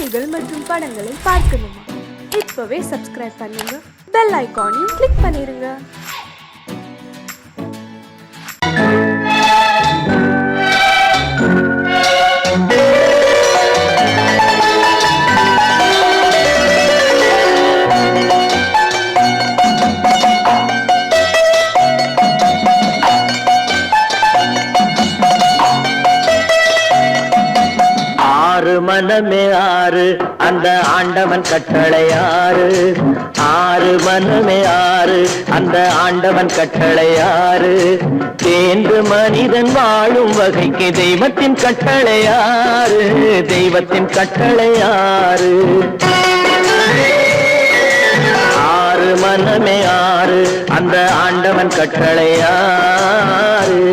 செய்திகள் மற்றும் படங்களை பார்க்கணுமா? இப்பவே சப்ஸ்கிரைப் பண்ணுங்க, பெல் ஐகானையும் கிளிக் பண்ணிருங்க. மனமே ஆறு அந்த ஆண்டவன் கட்டளை ஆறு. ஆறு மனமே ஆறு அந்த ஆண்டவன் கட்டளை ஆறு. தேர்ந்து மனிதன் வாழும் வகைக்கு தெய்வத்தின் கட்டளை ஆறு. தெய்வத்தின் கட்டளை ஆறு. ஆறு மனமே ஆறு அந்த ஆண்டவன் கட்டளை ஆறு.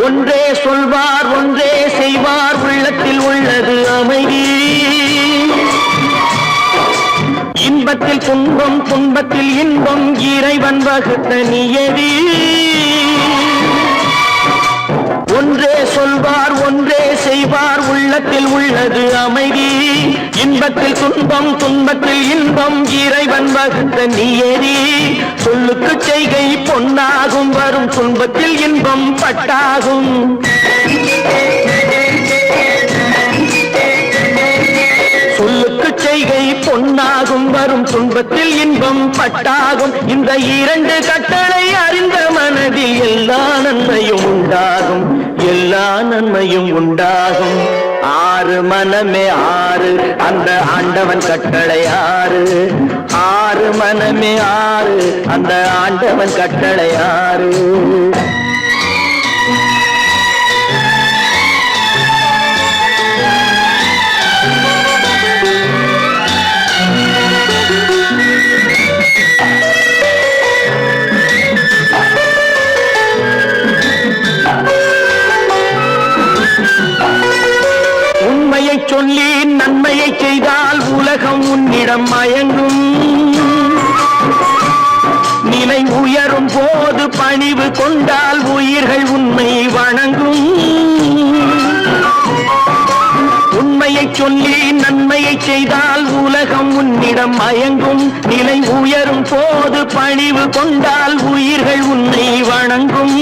ஒன்றே சொல்வார் ஒன்றே செய்வார், உள்ளத்தில் உள்ளது அமைதி. இன்பத்தில் துன்பம் துன்பத்தில் இன்பம், இறைவன் வகுத்த நியதி. ஒன்றே சொல்வார் ஒன்றே செய்வார், உள்ளத்தில் உள்ளது அமைதி. இன்பத்தில் துன்பம் துன்பத்தில் இன்பம், இறைவன் வகுத்த நியதி. சொல்லுக்கு செய்கை பொன்னாகும், வரும் துன்பத்தில் இன்பம் பட்டாகும். சொல்லுக்கு செய்கை பொன்னாகும், வரும் துன்பத்தில் இன்பம் பட்டாகும். இந்த இரண்டு கட்டளை அறிந்த மனதில் எல்லா நன்மையும் உண்டாகும். எல்லா நன்மையும் உண்டாகும். ஆறு மனமே ஆறு அந்த ஆண்டவன் கட்டளை ஆறு. ஆறு மனமே ஆறு அந்த ஆண்டவன் கட்டளை ஆறு. உண்மையை சொல்லி நன்மையை செய்தால் உலகம் உன்னிடம் மயங்கும். நிலை உயரும் போது பணிவு கொண்டால் உயிர்கள் உன்னை வணங்கும். உண்மையை சொல்லி நன்மையை செய்தால் உலகம் உன்னிடம் மயங்கும். நிலை உயரும் போது பணிவு கொண்டால் உயிர்கள் உன்னை வணங்கும்.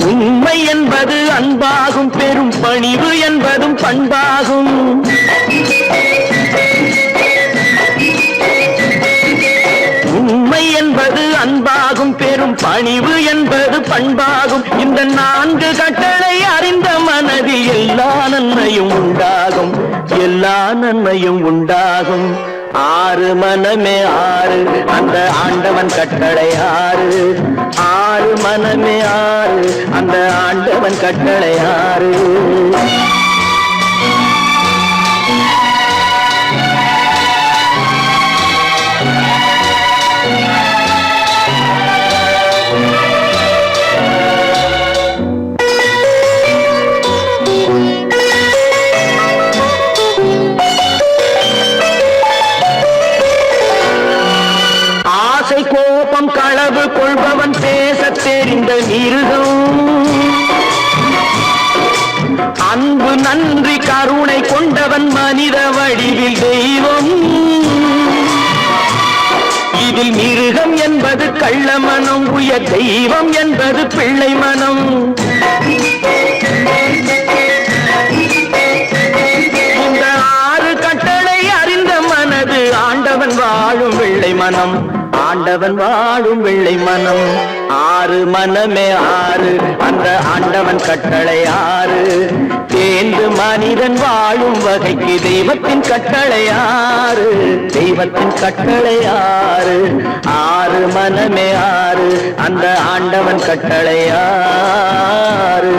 உண்மை என்பது அன்பாகும், பெரும் பணிவு என்பதும் பண்பாகும். உண்மை என்பது அன்பாகும், பெரும் பணிவு என்பது பண்பாகும். இந்த நான்கு கட்டளை அறிந்த மனதில் எல்லா நன்மையும் உண்டாகும். எல்லா நன்மையும் உண்டாகும். ஆறு மனமே ஆறு அந்த ஆண்டவன் கட்டளை ஆறு. ஆறு மனமே ஆறு அந்த ஆண்டவன் கட்டளை ஆறு. கோபம் களவு கொள்பவன் பேச தெரிந்த மிருகம். அன்பு நன்றி கருணை கொண்டவன் மனித வடிவில் தெய்வம். இதில் மிருகம் என்பது கள்ள மனம், உயர் தெய்வம் என்பது பிள்ளை மனம். இந்த ஆறு கட்டளை அறிந்த மனது ஆண்டவன் வாழும் வெள்ளை மனம். ஆண்டவன் வாழும் வெள்ளை மனம். ஆறு மனமே ஆறு அந்த ஆண்டவன் கட்டளை ஆறு. தேர்ந்து மனிதன் வாழும் வகைக்கு தெய்வத்தின் கட்டளை ஆறு. தெய்வத்தின் கட்டளை ஆறு. ஆறு மனமே ஆறு அந்த ஆண்டவன் கட்டளை ஆறு.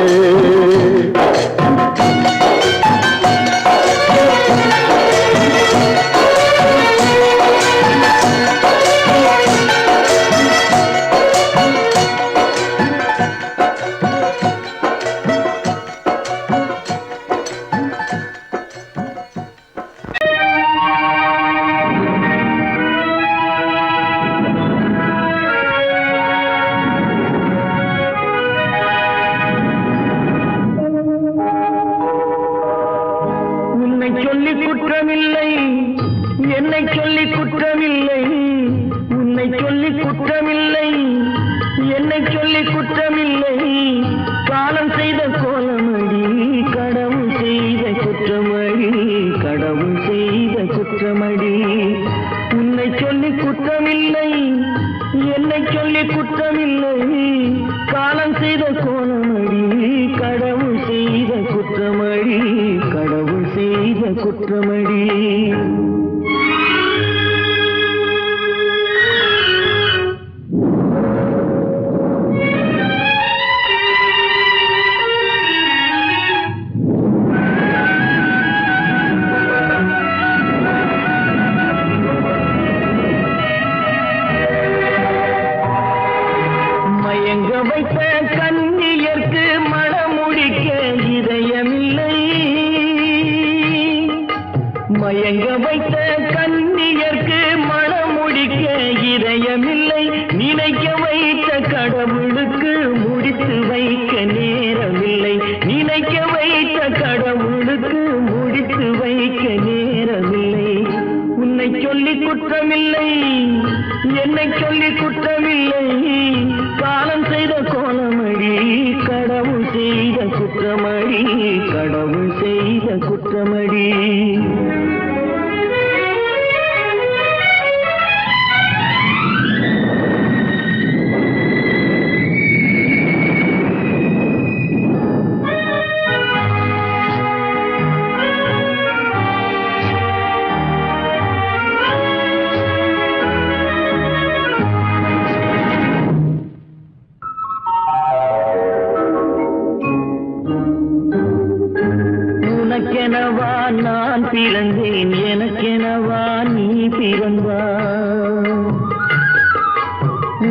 மயங்க வைத்த கண்ணியர்க்கு மணமுடிக்க இதயமில்லை. மயங்க வைத்த கண்ணியர்க்கு மணமுடிக்க இதயமில்லை. நினைக்க வைத்த கடவுளுக்கு முடித்து வைக்க நேரமில்லை. நினைக்க வைத்த கடவுளுக்கு முடித்து வைக்க நேரமில்லை. உன்னை சொல்லி குற்றமில்லை, என்னை சொல்லி குற்றமில்லை. காலம் செய்த கோலமடி, கடவுள் செய்த குற்றமடி, கடவுள் செய்த குற்றமடி. உனக்கெனவா நான் பிறந்தேன், எனக்கெனவா நீ பிறந்தாய்.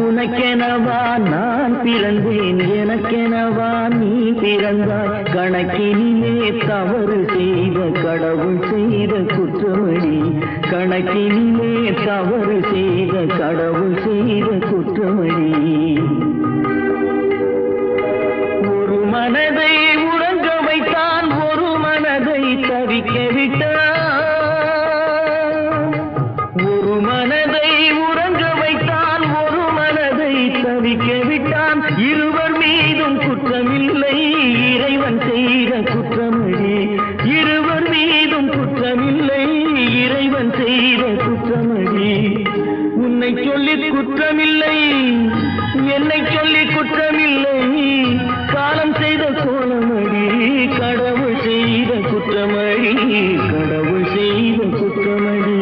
உனக்கெனவா நான் பிறந்தேன், எனக்கெனவா நீ பிறந்தாய். கணக்கினிலே தவறு செய்த கடவுள் செய்த குற்றமடி, கணக்கினிலே தவறு செய்த கடவுள் செய்த குற்றமடி. ஒரு மனதை உறங்க வைத்தான், ஒரு மனதை தவிக்க விட்டான். ஒரு மனதை உறங்க வைத்தான், ஒரு மனதை தவிக்க விட்டான். இருவர் மீதும் குற்றமில்லை, இறைவன் செய்த குற்றமடி. இருவர் மீதும் குற்றமில்லை, இறைவன் செய்த குற்றமடி. உன்னை சொல்லி குற்றமில்லை, என்னை சொல்லி குற்றமில்லை. காலம் செய்த கோலமடி, கடவுள் செய்த குற்றமடி, கடவுள் செய்த குற்றமடி.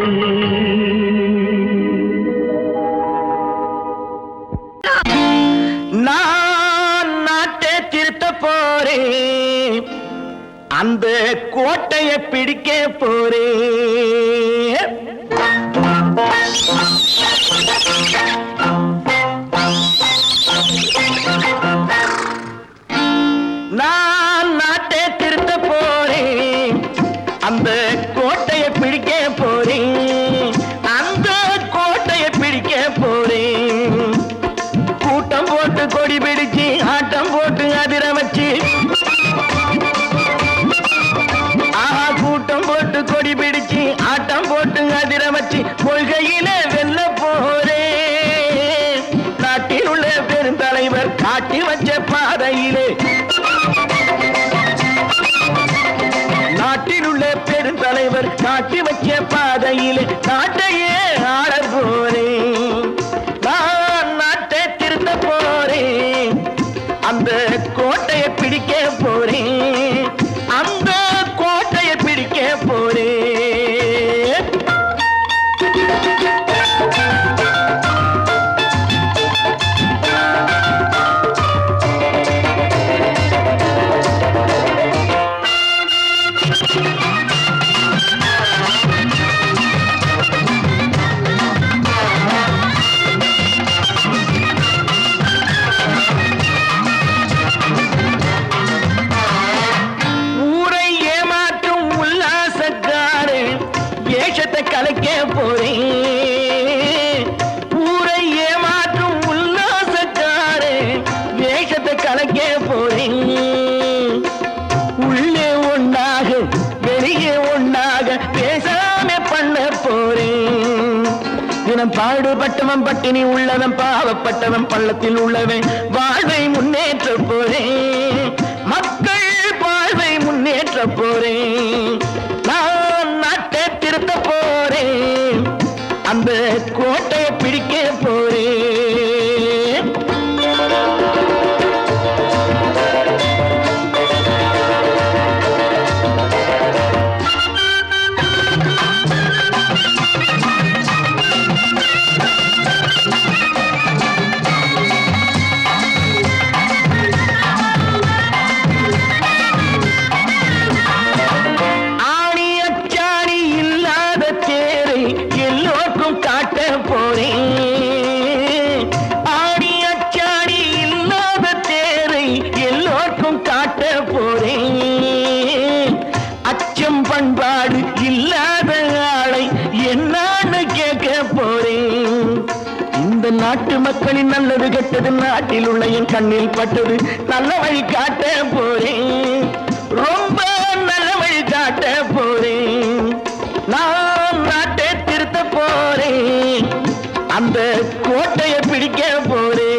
நான் நாட்டை திருத்த போறேன், அந்த கோட்டையை பிடிக்க போறேன். நான் நாட்டை திருத்த போறேன், அந்த கோட்டையை பிடிக்க போறேன், அந்த கோட்டையை பிடிக்க போறேன். கூட்டம் போட்டு கொடி பிடிச்சு ஆட்டம் போட்டு அதிர வச்சு, கூட்டம் போட்டு கொடி பிடிச்சு ஆட்டம் போட்டு அதிர வச்சு கொள்கையில வெல்ல போறேன். நாட்டில் உள்ள பெருந்தலைவர் காட்டி வச்ச பாதையிலே, நாட்டில் உள்ள பெருந்தலைவர் காட்டி வச்ச பாதையிலே நாட்டையே ஆள போறேன். நான் நாட்டை திருத்த போறேன், அந்த கோட்டையை பிடிக்க போறேன், அந்த கோட்டையை பிடிக்க போறேன். கலைக்க போறேன், ஊரை ஏமாற்றும் உல்லாசக்காரே வேஷத்தை கலைக்க போறேன். உள்ளே ஒன்னாக வெளியே ஒன்னாக பேசாம பண்ண போறேன். தினம் பாடுபட்டவன் பட்டினி உள்ளவன், பாவப்பட்டவன் பள்ளத்தில் உள்ளவன் வாழ்வை முன்னேற்ற போறேன், மக்கள் வாழ்வை முன்னேற்ற போறேன். நான் நாட்டை திருத்த போறேன், அந்த கோட்டையை பிடிக்க போறேன். மக்களின் நல்லது கெட்டது நாட்டில் உள்ள என் கண்ணில் பட்டது. நல்ல வழி காட்ட போறேன், ரொம்ப நல்ல வழி காட்ட போறேன். நான் நாட்டை திருத்த போறேன், அந்த கோட்டையை பிடிக்க போறேன்.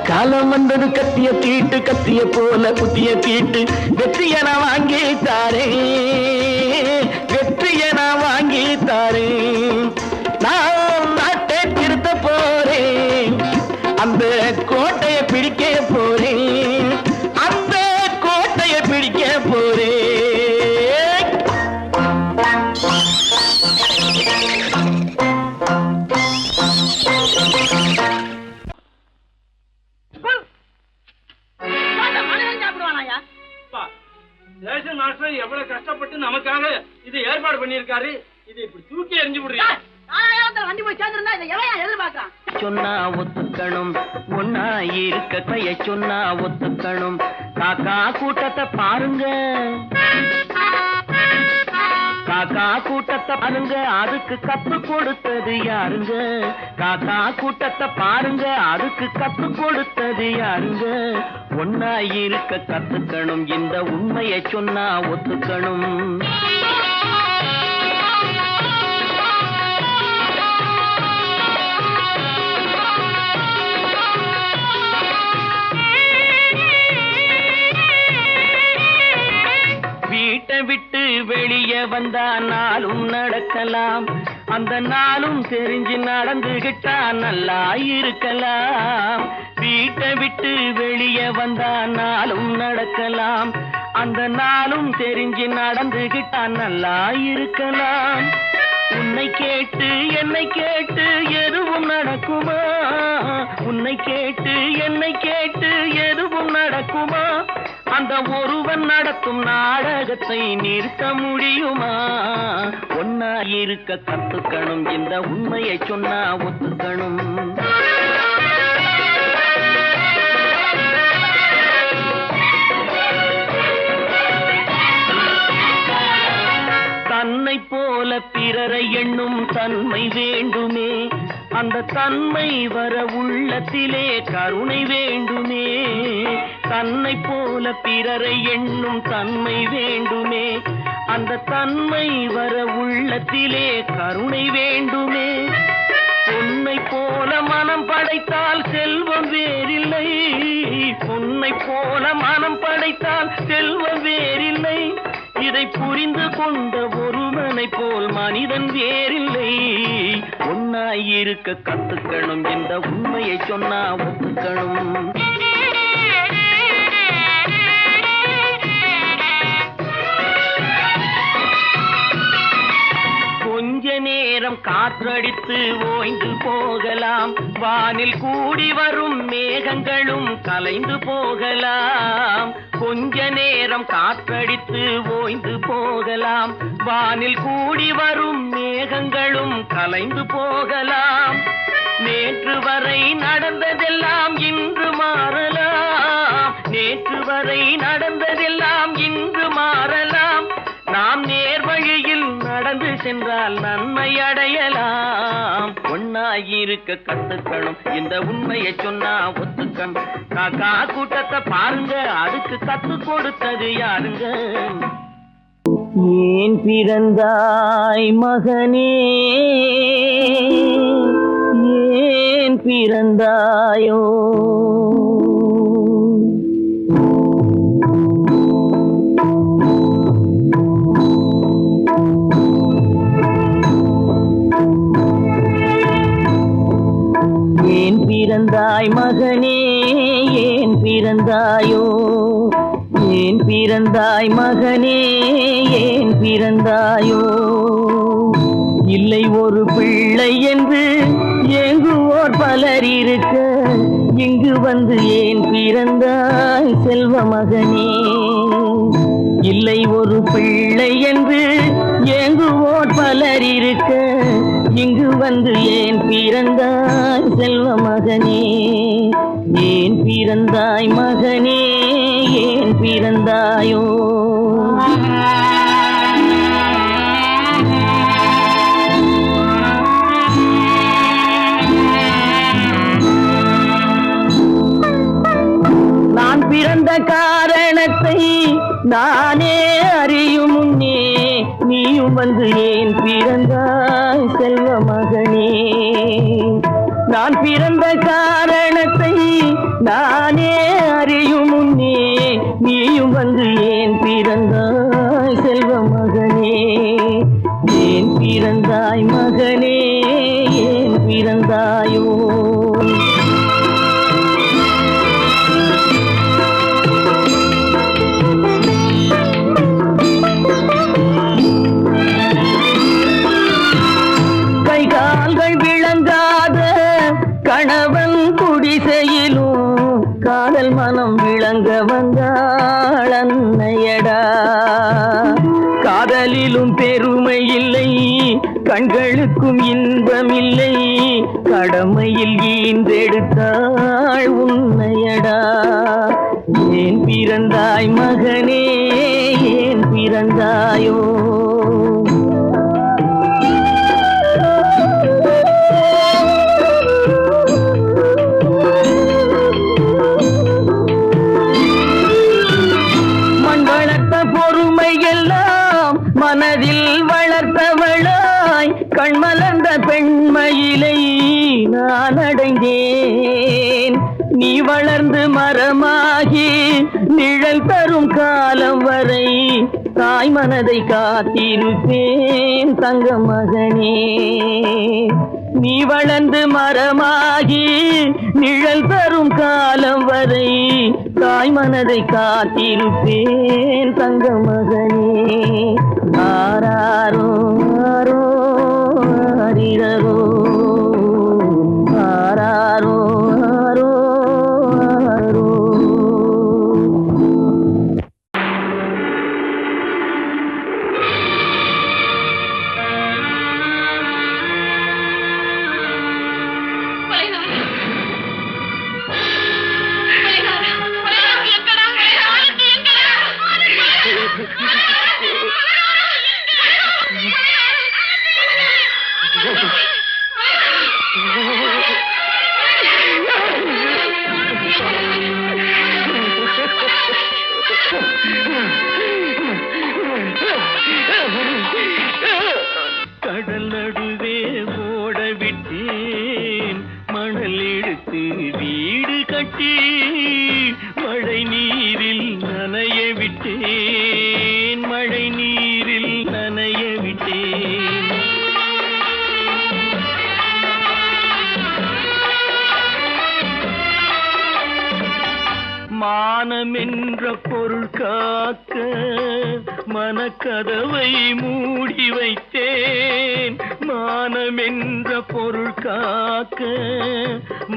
காலம் வந்தது கத்திய தீட்டு, கத்திய போல புத்திய தீட்டு. வெற்றிய நான் வாங்கி தாரேன், வெற்றிய நான் வாங்கி தாரேன். நான் நாட்டை திருத்த போறேன், அந்த கோட்டையை பிடிக்க போறேன், அந்த கோட்டையை பிடிக்க போறேன். எவ்வளவு கஷ்டப்பட்டு நமக்காக இது ஏற்பாடு பண்ணிருக்காரு. இதை இப்படி தூக்கி எறிஞ்சு விடுறீங்க. சொன்னா ஒத்துக்கணும், ஒன்னா இருக்க கைய சொன்னா ஒத்துக்கணும். காக்கா கூட்டத்தை பாருங்க, காக்கா கூட்டத்தை பாருங்க, அதுக்கு கத்து கொடுத்தது யாருங்க? காக்கா கூட்டத்தை பாருங்க, அதுக்கு கத்து கொடுத்தது யாருங்க? ஒன்னா இருக்க கத்துக்கணும், இந்த உண்மையை சொன்னா ஒத்துக்கணும். வீட்டை விட்டு வெளியே வந்தா நாளும் நடக்கலாம், அந்த நாளும் தெரிஞ்சு நடந்துகிட்டா நல்லா இருக்கலாம். வீட்டை விட்டு வெளியே வந்தா நாளும் நடக்கலாம், அந்த நாளும் தெரிஞ்சு நடந்துகிட்டா நல்லா இருக்கலாம். உன்னை கேட்டு என்னை கேட்டு எதுவும் நடக்குமா? உன்னை கேட்டு என்னை கேட்டு எதுவும் நடக்குமா? அந்த ஒருவன் நடத்தும் நாடகத்தை நிறுத்த முடியுமா? ஒன்னா இருக்க கத்துக்கணும், இந்த உண்மையை சொன்னா ஒத்துக்கணும். தன்னை போல பிறரை எண்ணும் தன்மை வேண்டுமே, அந்த தன்மை வர உள்ளத்திலே கருணை வேண்டுமே. தன்னை போல பிறரை எண்ணும் தன்மை வேண்டுமே, அந்த தன்மை வர உள்ளத்திலே கருணை வேண்டுமே. பொன்னை போல மனம் படைத்தால் செல்வம் வேறில்லை, பொன்னை போல மனம் படைத்தால் செல்வம் வேறில்லை. இதை புரிந்து கொண்ட ஒருவனை போல் மனிதன் வேறில்லை. ஒன்னாயிருக்க கத்துக்கணும், இந்த உண்மையை சொன்னா ஒத்துக்கணும். கொஞ்ச நேரம் காற்றடித்து ஓய்ந்து போகலாம், வானில் கூடி வரும் மேகங்களும் கலைந்து போகலாம். கொஞ்ச நேரம் காற்றடித்து ஓய்ந்து போகலாம், வானில் கூடி வரும் மேகங்களும் கலைந்து போகலாம். நேற்று வரை நடந்ததெல்லாம் இன்று மாறலாம், நேற்று வரை நடந்ததெல்லாம் இன்று மாறலாம். நாம் நேர் வழியில் நடந்து சென்றால் நன்மை அடையலாம். ஒன்னாயிருக்க கத்துக்கணும், இந்த உண்மையை சொன்னா ஒத்துக்கணும். காக்கா கூட்டத்தை பாருங்க, அதுக்கு கத்து கொடுத்தது யாருங்க? ஏன் பிறந்தாய் மகனே, ஏன் பிறந்தாயோ? ஏன் பிறந்தாய் மகனே ஏன் பிறந்தாயோ ஏன் பிறந்தாய் மகனே ஏன் பிறந்தாயோ இல்லை ஒரு பிள்ளை என்று ஏங்குவோர் பலர் இருக்க இங்கு வந்து ஏன் பிறந்தாய் செல்வ மகனே இல்லை ஒரு பிள்ளை என்று ஏங்குவோர் பலர் இருக்க இங்கு வந்து ஏன் பிறந்தாய் செல்வ மகனே ஏன் பிறந்தாய் மகனே ஏன் பிறந்தாயோ நான் பிறந்த காரணத்தை நானே அறியும் முன்னே நீயும் வந்து ஏன் பிறந்தாய் செல்வ மகனே நான் பிறந்த காரணத்தை நானே அறியும் முன்னே நீயும் வந்து ஏன் பிறந்தாய் செல்வ மகனே ஏன் பிறந்தாய் மகனே ஏன் பிறந்தாயோ கணவன் குடிசையிலும் காதல் மனம் விளங்க வந்தாள் அன்னையடா காதலிலும் பெருமை இல்லை கண்களுக்கும் இன்பம் இல்லை கடமையில் ஈன்றெடுத்தாள் உன்னையடா ஏன் பிறந்தாய் மகனே ஏன் பிறந்தாயோ மனதில் வளர்த்தவளாய் கண்மலர்ந்த பெண்மயிலை நான் அடைந்தேன் நீ வளர்ந்து மரமாகி நிழல் தரும் காலம் வரை தாய் மனதை காத்திருப்பேன் தங்க மகனே நீ வளர்ந்து மரமாகி நிழல் தரும் காலம் வரை தாய் மனதை காத்திருப்பேன் தங்க மகனே ஆராரோ ஆரோ ஆரிரரோ ஆராரோ ஆரோ ஆரோ கடல் நடுவே ஓட விட்டேன் மணல் எடுத்து வீடு கட்டி மழை நீரில் நனைய விட்டேன் மழை நீரில் நனைய விட்டேன் மானம் என்ற பொருள் காக்க மனக்கதவை மூடி வைத்தேன் மானம் என்ற பொருள் காக்க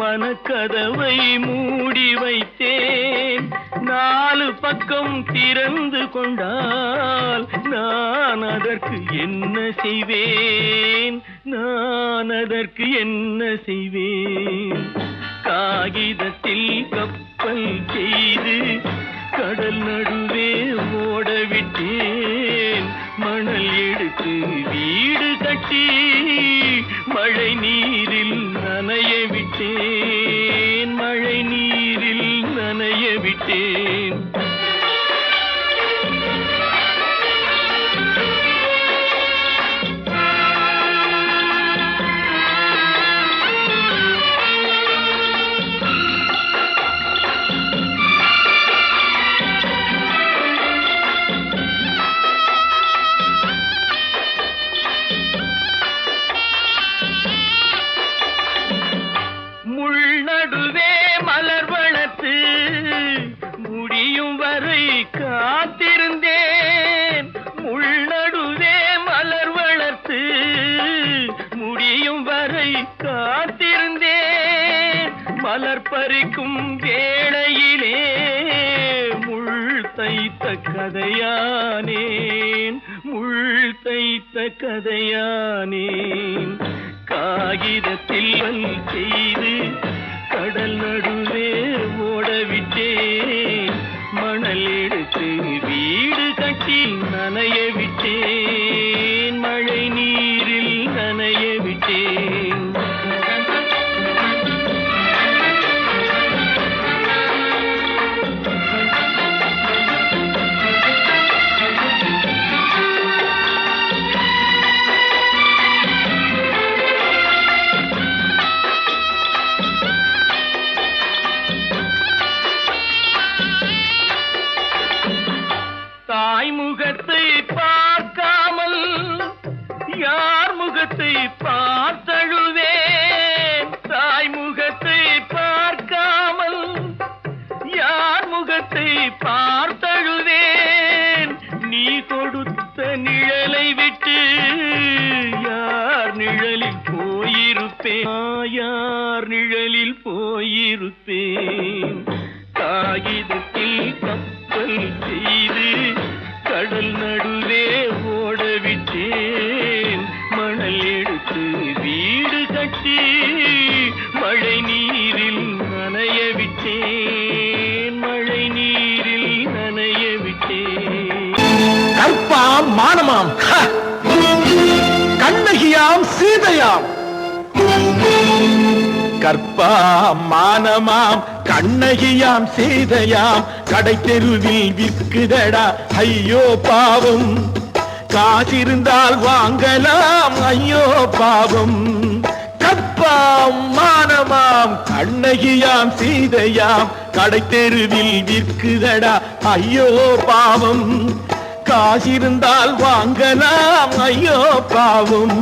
மனக்கதவை மூடி வைத்தேன் நாலு பக்கம் திறந்து கொண்டால் நான் அதற்கு என்ன செய்வேன் நான் அதற்கு என்ன செய்வேன் காகிதத்தில் கப்பல் செய்து கடல் நடுவே ஓட விட்டேன் மணல் எடுத்து வீடு கட்டி மழை நீரில் நனைய விட்டேன் மழை நீரில் நனைய விட்டேன் நடுவே மலர் வளர்த்து முடியும் வரை காத்திருந்தேன். முள் நடுவே மலர் வளர்த்து முடியும் வரை காத்திருந்தேன். மலர் பறிக்கும் வேளையிலே முள் தைத்த கதையானேன். முள் தைத்த கதையானேன். காகிதத்தில் செய்து கடல் நடுவே ஓடவிட்டேன். மணல் எடுத்து வீடு கட்டி நனைய விட்டேன். மழை நீரில் நனைய விட்டேன். முகத்தை பார்க்காமல் யார் முகத்தை பார்த்தழுவேன். தாய் முகத்தை பார்க்காமல் யார் முகத்தை பார்த்தழுவேன். நீ கொடுத்த நிழலை விட்டு யார் நிழலில் போயிருப்பேன். யார் நிழலில் போயிருப்பேன். காகிதத்தில் கப்பல் செய்து கடல் நடுவே ஓடவிட்டேன். மணல் எடுத்து வீடு கட்டி மழை நீரில் நனைய விட்டேன். மழை நீரில் நனைய விட்டேன். கற்பாம் மானமாம் கண்ணகியாம் சீதையாம். கற்பாம் மானமாம் கண்ணகியாம் சீதையாம். கடை தெருவில் விற்குதடா ஐயோ பாவம். காசிருந்தால் வாங்கலாம் ஐயோ பாவம். கற்பாம் மானமாம் கண்ணகியாம் சீதையாம். கடை தெருவில் விற்குதடா ஐயோ பாவம். காசிருந்தால் வாங்கலாம் ஐயோ பாவம்.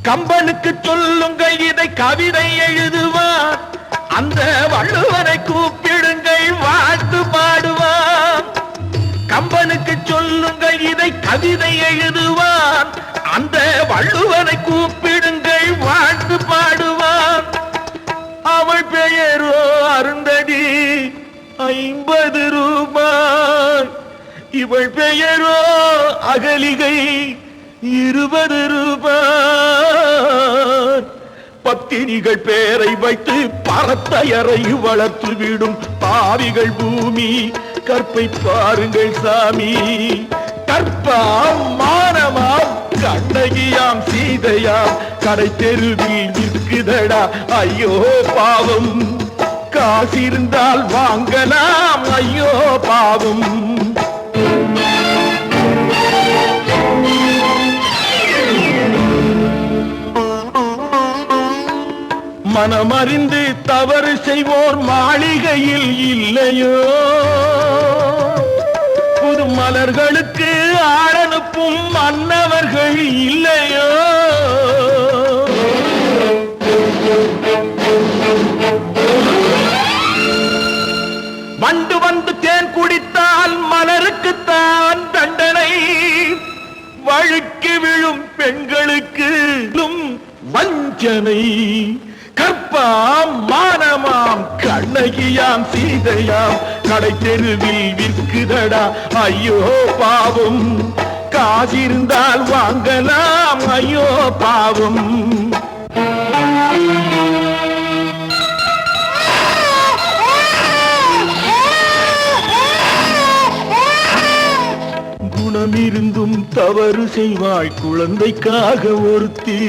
கம்பனுக்கு சொல்லுங்கள் இதை கவிதை எழுதுவான். அந்த வள்ளுவனை கூப்பிடுங்கள் வாழ்த்து பாடுவான். கம்பனுக்கு சொல்லுங்கள் இதை கவிதை எழுதுவான். அந்த வள்ளுவனை கூப்பிடுங்கள் வாழ்த்து பாடுவான். அவள் பெயரோ அருந்ததி 50 ரூபாய். இவள் பெயரோ அகலிகை 20 ரூபாய். பத்தினிகள் பேரை வைத்து பரத்தையரை வளர்த்து விடும் பாவிகள் பூமி. கற்பை பாருங்கள் சாமி. கற்பாம் மானமாம் கண்ணகியாம் சீதையாம். கடை தெருவில் நிற்குதடா ஐயோ பாவம். காசிருந்தால் வாங்கலாம் ஐயோ பாவம். மனமறிந்து தவறு செய்வோர் மாளிகையில் இல்லையோ. புது மலர்களுக்கு ஆளனுப்பும் மன்னவர்கள் இல்லையோ. வண்டு வந்து தேன் குடித்தால் மலருக்குத்தான் தண்டனை. வழுக்கி விழும் பெண்களுக்கு வஞ்சனை. கற்பாம் மானமாம் கண்ணகியாம் சீதையாம். கடை தெருவில் விற்குதடா ஐயோ பாவம். காசிருந்தால் வாங்கலாம் ஐயோ பாவம். குணமிருந்தும் தவறு செய்வாய் குழந்தைக்காக ஒருத்தி.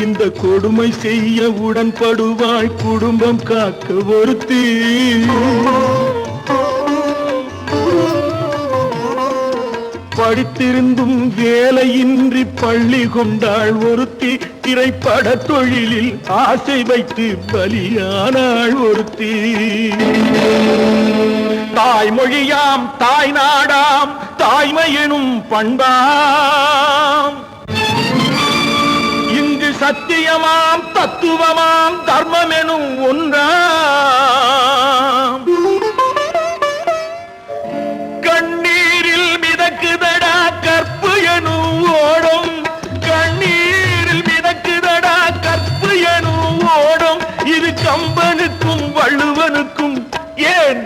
இந்த கொடுமை செய்ய உடன்படுவாய் குடும்பம் காக்க ஒருத்தி. படித்திருந்தும் வேலையின்றி பள்ளி கொண்டாள் ஒருத்தி. திரைப்பட தொழிலில் ஆசை வைத்து பலியானாள் ஒருத்தி. தாய்மொழியாம் தாய் நாடாம் தாய்மை எனும் பண்பாம். இங்கு சத்தியமாம் தத்துவமாம் தர்மம் எனும் ஒன்றாம். கண்ணீரில் மிதக்குதடா கற்பு எனும் ஓடும், கண்ணீரில் மிதக்குதடா கற்பு எனும் ஓடும். இது கம்பனுக்கும் வள்ளுவனுக்கும் ஏன்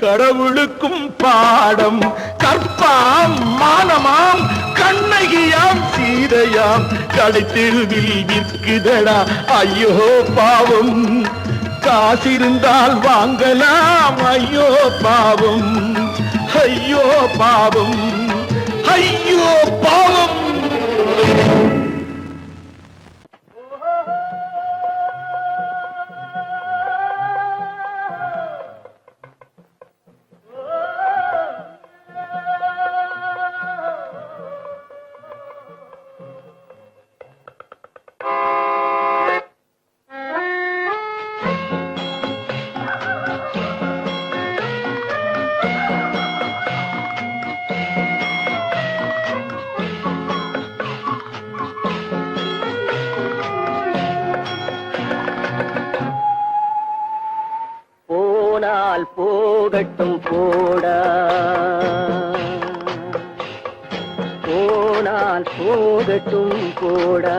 கடவுளுக்கும் பாடம். கற்பாம் மானமாம் கண்ணகியாம் சீதையாம் கடைத்தெருவில் விற்குதடா ஐயோ பாவம். காசிருந்தால் வாங்கலாம் ஐயோ பாவம், ஐயோ பாவம், ஐயோ பாவம். போகட்டும் போடா, போனால் போகட்டும் போடா.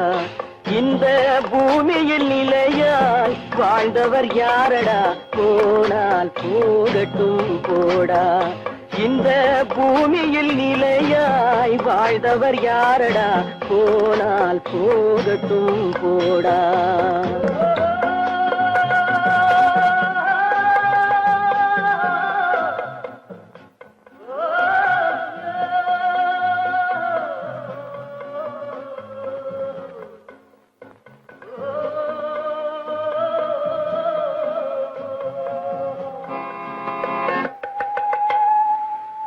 இந்த பூமியில் நிலையாய் வாழ்ந்தவர் யாரடா, போனால் போகட்டும் போடா. இந்த பூமியில் நிலையாய் வாழ்ந்தவர் யாரடா, போனால் போகட்டும் போடா.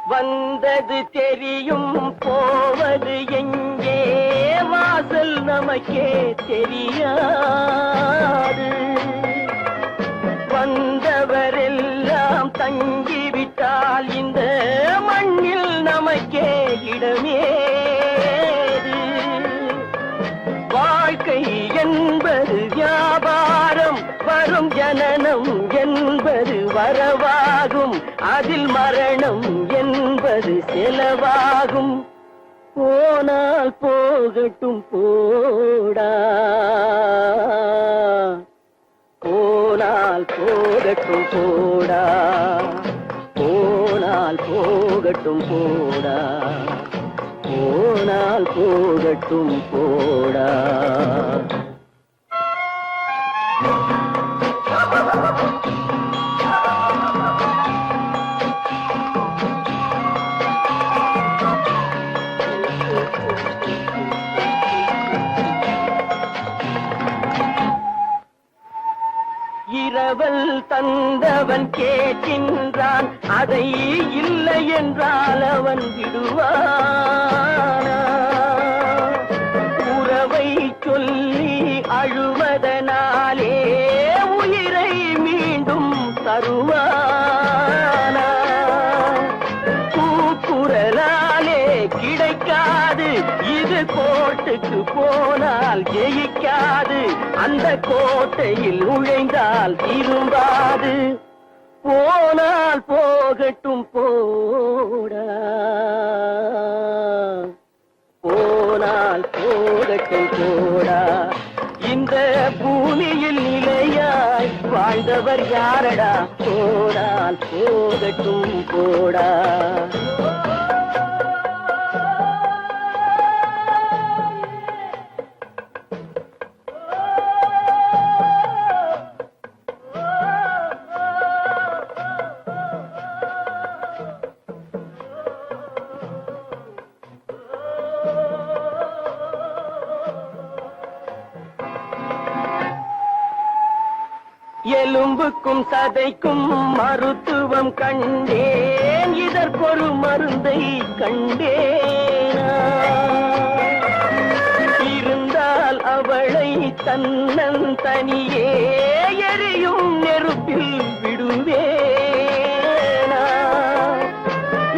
வந்தது தெரியும் போவது எங்கே, வாசல் நமக்கே தெரியாது. வந்தவரெல்லாம் தங்கிவிட்டால் இந்த மண்ணில் நமக்கே இடமேது. வாழ்க்கை என்பது வியாபாரம், வரும் ஜனனம் என்பது வரவாகும், அதில் மரணம் என்பது செலவாகும். போனால் போகட்டும் போடா, போனால் போகட்டும் போடா, போனால் போகட்டும் போடா, போனால் போகட்டும் போடா. இரவல் தந்தவன் கேட்கின்றான், அதை இல்லை என்றால் அவன் விடுவானா? உறவை சொல்லி அழுவதனாலே உயிரை மீண்டும் தருவானா? கூக்குரலாலே கிடைக்காது, இது கோட்டுக்கு போனால் ஜெயிக்காது, அந்த கோட்டையில் நுழைந்தால் திரும்பாது. போனால் போகட்டும் போடா, போனால் போகட்டும் போடா. இந்த பூமியில் நிலையாய் வாழ்ந்தவர் யாரடா, போனால் போகட்டும் போடா. எலும்புக்கும் சதைக்கும் மருத்துவம் கண்டேன், இதற்கொரு மருந்தை கண்டேனா? இருந்தால் அவளை தன்னன் தனியே எரியும் நெருப்பில் விடுவேனா?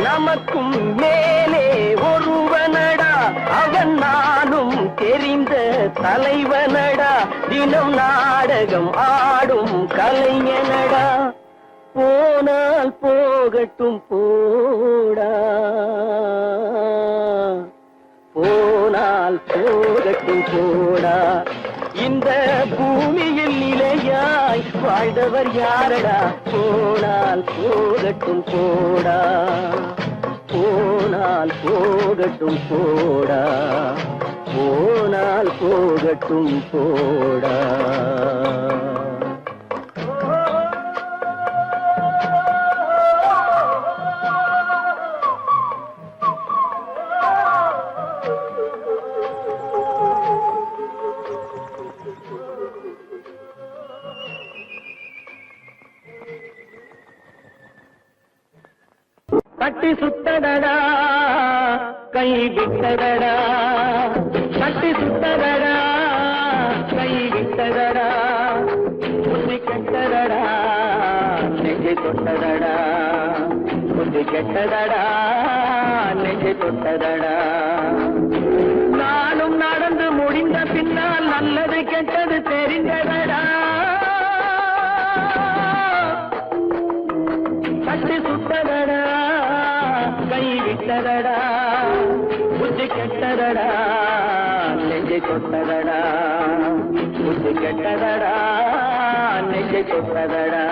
நமக்கும் மேலே நானும் தெரிந்த தலைவனடா, தினம் நாடகம் ஆடும் கலைஞனடா. போனால் போகட்டும் போடா, போனால் போகட்டும் போடா. இந்த பூமியில் நிலையாய் வாழ்ந்தவர் யாரடா? போனால் போகட்டும் போடா, போனால் போகட்டும் போடா, போனால் போகட்டும் போடா. கட்டி சுத்தடடா கை விட்டதடா, கட்டி சுத்தடடா கை விட்டதடா. புத்தி கெட்டதடா நெஞ்சை தொட்டதடா, புத்தி கெட்டதடா நெஞ்சை தொட்டதடா. நானும் நடந்து முடிந்த பின்னால் நல்லது கெட்டது தெரிந்ததடா. கட்டி சுத்ததடா கை விட்டதடா, புத்தி கெட்டதடா நெஞ்சை தொட்டதடா, புத்தி கெட்டதடா நெஞ்சை தொட்டதடா.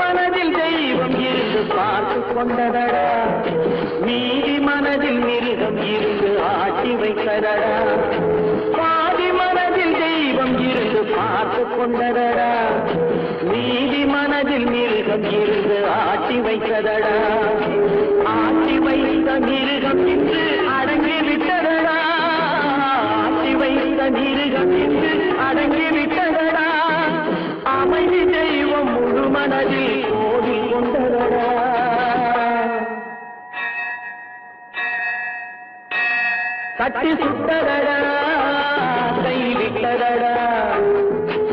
மனதில் தெய்வம் இருந்து பார்த்து கொண்டதடா, மீதி மனதில் மிருகம் இருந்து ஆட்டி வைத்ததடா. பாதி மனதில் தெய்வம் இருந்து பார்த்து கொண்டதடா, மீதி மனதில் மிருகம் இருந்து ஆட்டி வைத்ததடா. ஆட்டி வைத்த மிருகம் இன்று அடங்கி விட்டதடா, ஆட்டி வைத்த மிருகம் இன்று அடங்கி விட்டதடா. அமைதி தெய்வம் முழு மனதில் ஓடி கொண்டதடா. கட்டி சுட்டதடா கை விட்டதடா,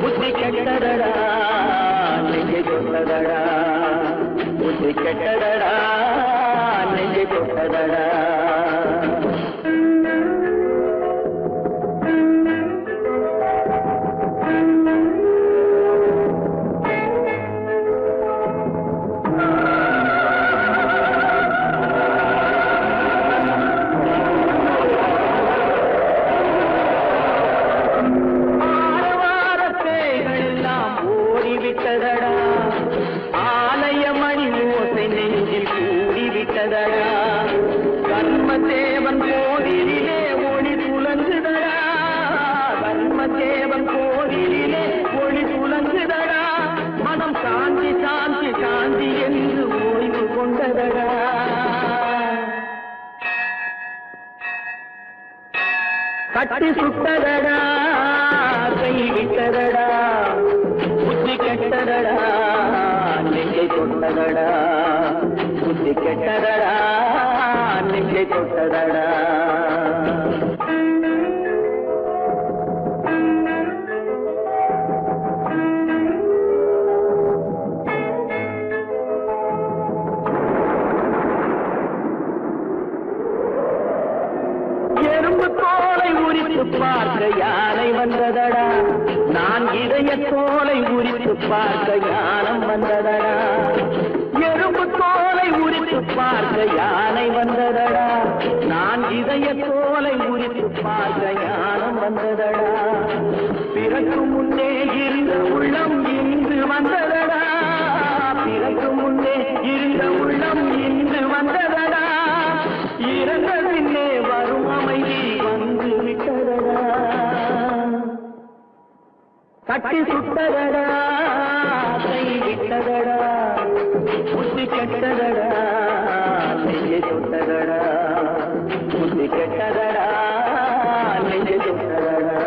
புத்தி கெட்டதடா நெஞ்சை தொட்டதடா, புத்தி கெட்டதடா நெஞ்சை தொட்டதடா. ஆலயமணி ஓசை நெஞ்சில் கூடிவிட்டதடா, கர்மதேவன் கோவிலிலே ஒளி துலங்குதடா, கர்மதேவன் கோவிலிலே ஒளி துலங்குதடா. மனம் சாந்தி சாந்தி சாந்தி என்று ஓய்வு கொண்டதடா. கட்டி சுட்டதடா கை விட்டதடா, புத்தி கெட்டதடா நெஞ்சை தொட்டதடா, புத்தி கெட்டதடா நெஞ்சை தொட்டதடா. எறும்பு தோலை உரித்து பார்க்க யானை வந்ததடா, நான் இதய தோலை உரித்து பார்க்க யானம் வந்ததடா. எறும்பு தோலை உரித்து பார்க்க யானை வந்ததடா, நான் இதய தோலை உரித்து பார்க்க யானம் வந்ததடா. பிறகு முன்னே இருந்த உள்ளம் இன்று வந்ததடா, பிறகு முன்னே இருந்த உள்ளம் இன்று வந்ததடா. இறந்த பின்னே வரும் அமைதி வந்து விட்டதடா. கட்டி சுட்டதடா கை விட்டதடா, புத்தி கெட்டதடா நெஞ்சை தொட்டதடா, புத்தி கெட்டதடா நெஞ்சை தொட்டதடா.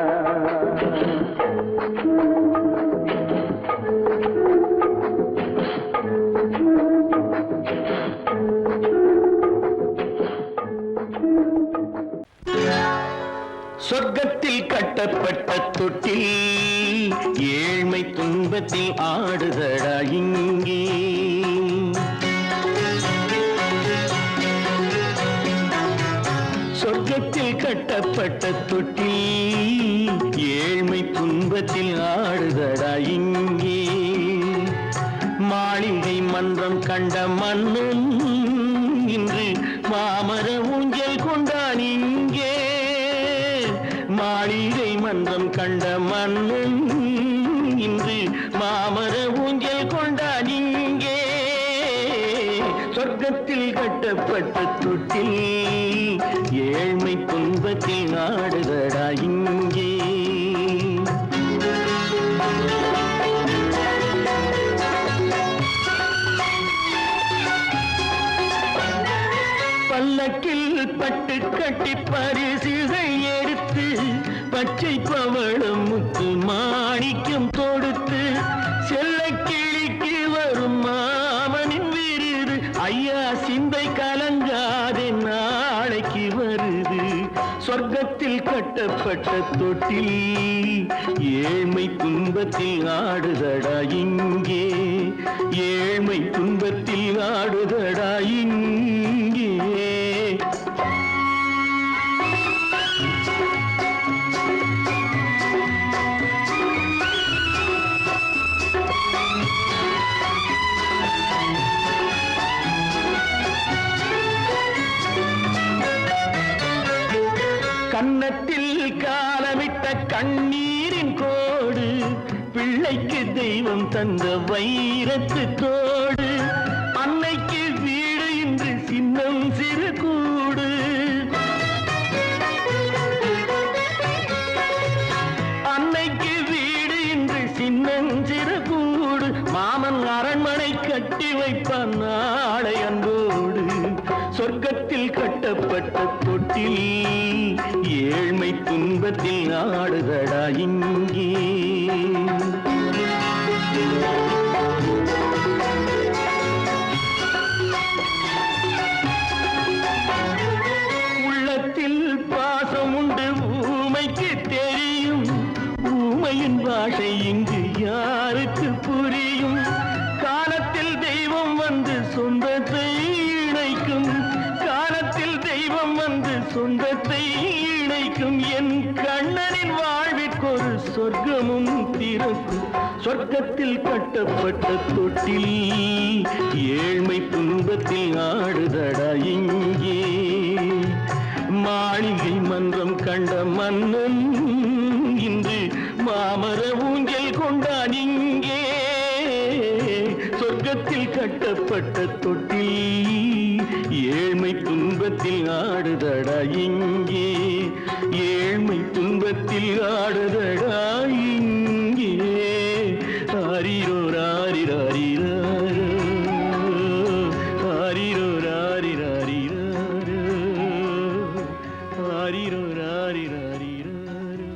சொர்க்கத்தில் கட்டப்பட்ட தொட்டில் ஏழ்மை துன்பத்தில் ஆடுதடா இங்கே. சொர்க்கத்தில் கட்டப்பட்ட தொட்டில் ஏழ்மை துன்பத்தில் ஆடுதடா இங்கே. மாளிகை மன்றம் கண்ட மன்னன் இன்று மாமர ஊஞ்சல் கொண்டான் இங்கே. மாளிகை மன்றம் கண்ட மன்னன் இன்று மாமர ஊஞ்சல் கொண்டான் இங்கே. சொர்க்கத்தில் கட்டப்பட்ட தொட்டில் ஏழ்மை துன்பத்தில் ஆடுதடா இங்கே. பல்லக்கில் பட்டு கட்டி பரிசுகள் எடுத்து பச்சை பவளம் முத்து மாணிக்கம் தொடுத்து செல்ல கிளிக்கு வரும் மாமனின் விருது. ஐயா சிந்தை கலங்காதே நாளைக்கு வருது. சொர்க்கத்தில் கட்டப்பட்ட தொட்டில் ஏழ்மை துன்பத்தில் ஆடுதடா இங்கே. ஏழ்மை துன்பத்தில் ஆடுதடா இங்கே. கன்னத்தில் காலமிட்ட கண்ணீரின் கோடு பிள்ளைக்கு தெய்வம் தந்த வைரத்து தோடு. அன்னைக்கு வீடு இன்று சின்னம் சிறு கூடு. அன்னைக்கு வீடு இன்று சின்னம் சிறு கூடு. மாமன் அரண்மனை கட்டி வைப்பான் நாளை அன்போடு. சொர்க்கத்தில் கட்டப்பட்ட தொட்டில் ஏழ்மை துன்பத்தில் ஆடுதடா இங்கே. உள்ளத்தில் பாசம் உண்டு ஊமைக்கு தெரியும். ஊமையின் பாஷை இங்கு யாருக்கு புரியும்? காலத்தில் தெய்வம் வந்து சொந்தத்தை இணைக்கும். காலத்தில் தெய்வம் வந்து சொந்தத்தை இணைக்கும். என் கண்ணனின் வாழ்விற்கொரு சொர்க்கமும் திறக்கும். சொர்க்கத்தில் கட்டப்பட்ட தொட்டில் ஏழ்மை துன்பத்தில் ஆடுதடா இங்கே. மாளிகை மன்றம் கண்ட மன்னன் இன்று மாமர ஊஞ்சல் கொண்டான் இங்கே. சொர்க்கத்தில் கட்டப்பட்ட தொட்டில் ஏழ்மை துன்பத்தில் ஆடுதடா இங்கே. ஏழ்மை துன்பத்தில் ஆடுதடா இங்கே. ஆரிரோ ராரிராரிராரோ, ஆரிரோ ராரிராரிராரோ, ஆரிரோ ராரிராரிராரோ.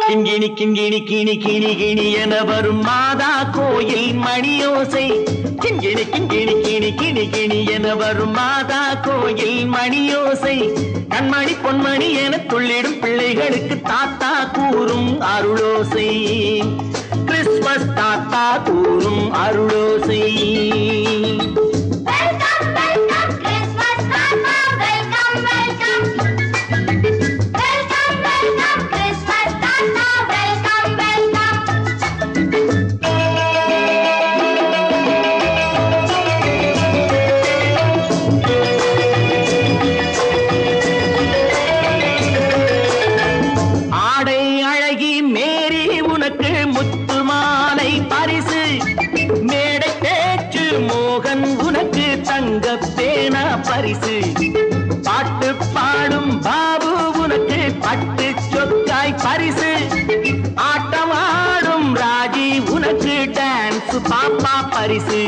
கிண்கிணி கிண்கிணி கிணி கிணி கிணி என வரும் மாதா கோயில் மணியோசை. கிண்கிணி கிண்கிணி கிணி கிணி கிணி என வரும் மாதா கோயில் மணியோசை. கண்மணி பொன்மணி என துள்ளிடும் பிள்ளைகளுக்கு தாத்தா கூறும் அருளோசை. கிறிஸ்துமஸ் தாத்தா கூறும் அருளோசை. பரிசு பாட்டு பாடும் பாபு உனக்கு பட்டு சொக்காய் பரிசு. ஆட்டமாடும் ராஜி உனக்கு டான்ஸ் பாப்பா பரிசு.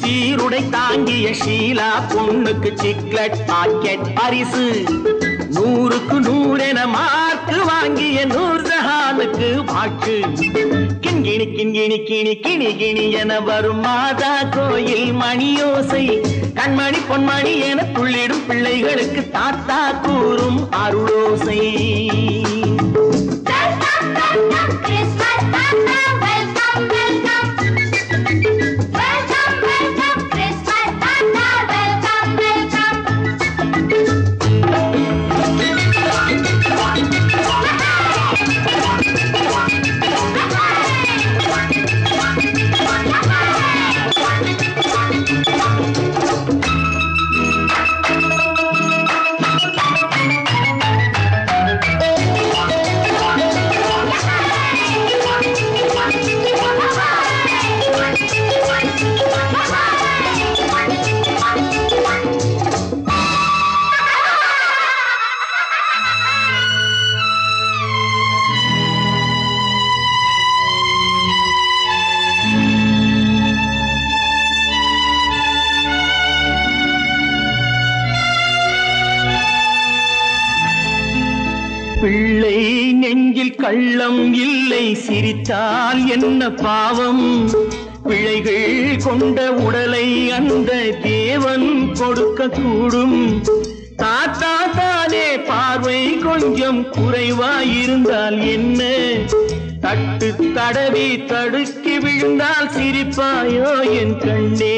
சீருடை தாங்கிய ஷீலா பொண்ணுக்கு சிக்லெட் பாக்கெட் பரிசு. 100க்கு 100 என மார்க்கு வாங்கிய நூர்ஜஹானுக்கு பாட்டு. கிண்கிணி கிண்கிணி கிணி கிணி கிணி என வரும் மாதா கோயில் மணியோசை. கண்மணி பொன்மணி என துள்ளிடும் பிள்ளைகளுக்கு தாத்தா கூறும் அருளோசை. பிள்ளை நெஞ்சில் கள்ளம் இல்லை, சிரித்தால் என்ன பாவம். பிழைகள் கொண்ட உடலை அந்த தேவன் கொடுக்க கூடும். தாத்தா தானே பார்வை கொஞ்சம் குறைவாயிருந்தால் என்ன? தட்டு தடவி தடுக்கி விழுந்தால் சிரிப்பாயோ என் கண்ணே,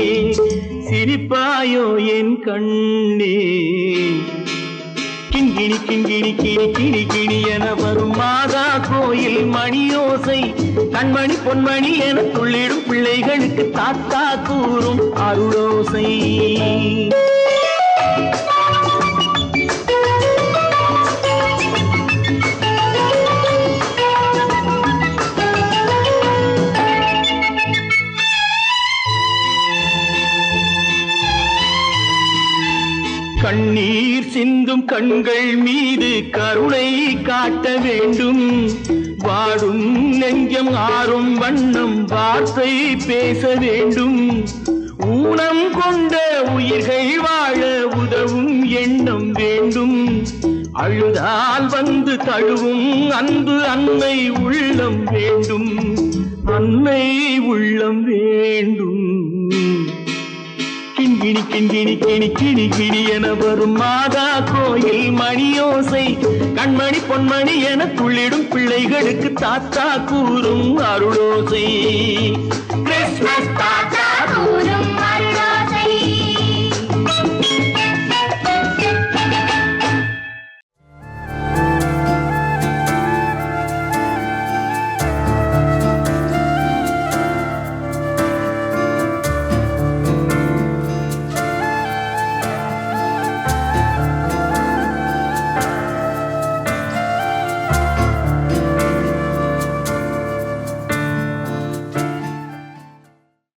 சிரிப்பாயோ என் கண்ணே. கிண்கிணி கிண்கிணி கிணி கிணி கிணி என வரும் மாதா கோயில் மணியோசை. கண்மணி பொன்மணி என துள்ளிடும் பிள்ளைகளுக்கு தாத்தா கூறும் அருளோசை. கண்ணீர் சிந்தும் கண்கள் மீது கருணை காட்ட வேண்டும். வாடும் நெஞ்சம் ஆறும் வண்ணம் வார்த்தை பேச வேண்டும். ஊனம் கொண்ட உயிர்கள் வாழ உதவும் எண்ணம் வேண்டும். அழுதால் வந்து தழுவும் அன்பு அன்னை உள்ளம் வேண்டும், அன்னை உள்ளம் வேண்டும். கிண்கிணி கிண்கிணி கிணி கிணி கிணி என வரும் மாதா கோயில் மணியோசை. கண்மணி பொன்மணி என துள்ளிடும் பிள்ளைகளுக்கு தாத்தா கூறும் அருளோசை. கிறிஸ்மஸ் தாத்தா கூறும்